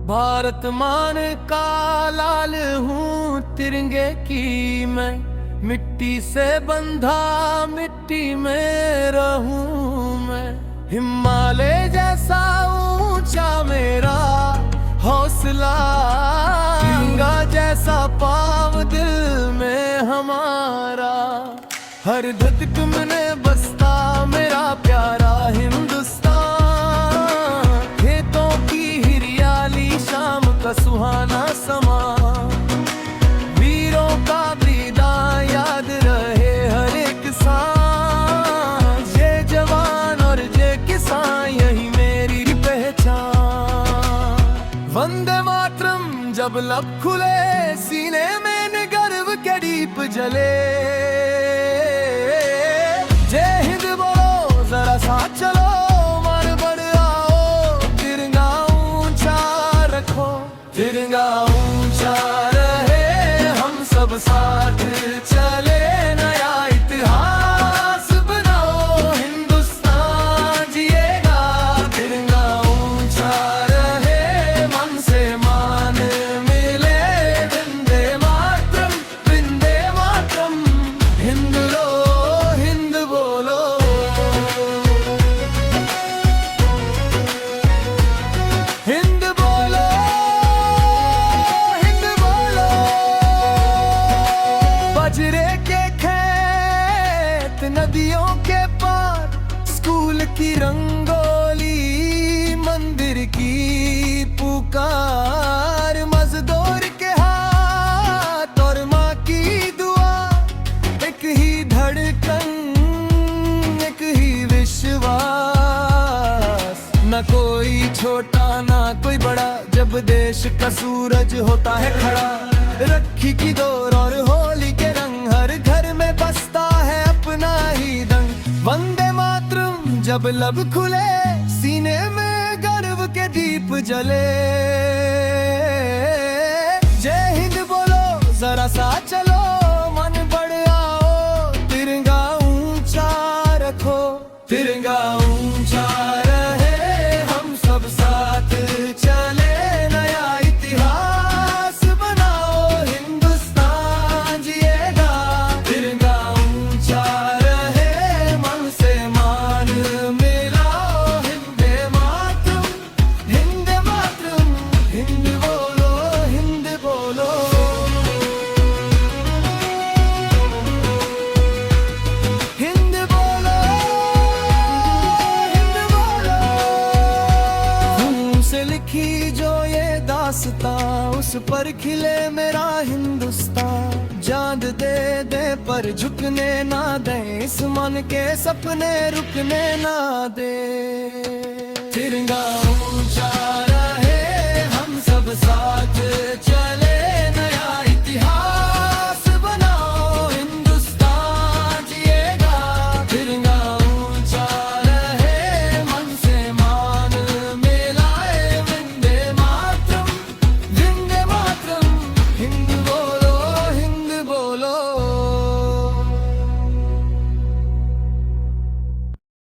भारत मान का लाल हूँ, तिरंगे की मैं मिट्टी से बंधा, मिट्टी में रहूं मैं। हिमालय जैसा ऊंचा मेरा हौसला, गंगा जैसा पाव दिल में हमारा। हर धड़कन में बसता मेरा प्यारा हिंदुस्तान, खेतों की हरियाली, शाम का सुहाना समा, वीरों का बलिदान याद रहे हर एक सांस। जय जवान और जय किसान, यही मेरी पहचान। वंदे मातरम जब लब खुले, सीने में गर्व के दीप जले। जय हिंद बोलो जरा साथ चलो, मन बढ़ आओ, तिरंगा ऊंचा रखो। तिरंगा ऊंचा रहे, हम सब साथ चले, नया इतिहास बनाओ, हिंदुस्तान जिएगा। तिरंगा ऊंचा रहे, मन से मान मिले, वंदे मातरम, वंदे मातरम। हिंद लो, हिंद बोलो, हिंद बोलो, हिंद बोलो। बजरे के खेत, नदियों के पार, स्कूल की रंगोली, मंदिर की पुकार, मजदूर के हाथ और माँ की दुआ। एक ही धड़कन, एक ही विश्वास, न कोई छोटा ना कोई बड़ा, जब देश का सूरज होता है खड़ा। रखी की डोर और होली के रंग, हर घर में बसता है अपना ही दंग। वंदे मातरम जब लब खुले, सीने में गर्व के दीप जले। जय हिंद बोलो जरा साथ चलो, मन बढ़ आओ, तिरंगा ऊंचा रखो। तिरंगा ऊंचा रहे, हम सब साथ चले, नया इतिहास बनाओ, हिंदुस्तान जिएगा। तिरंगा ऊंचा रहे, मन से मान मिलाओ, हिंदे मातरम, हिंदे मातरम। हिंद बोलो, हिंद बोलो, हिंद बोलो, हिंद बोलो। खून से लिखी जो ये दास्तां, उस पर खिले मेरा हिंदुस्तान। जान दे दे पर झुकने ना दे, इस मन के सपने रुकने ना दे। तिरंगा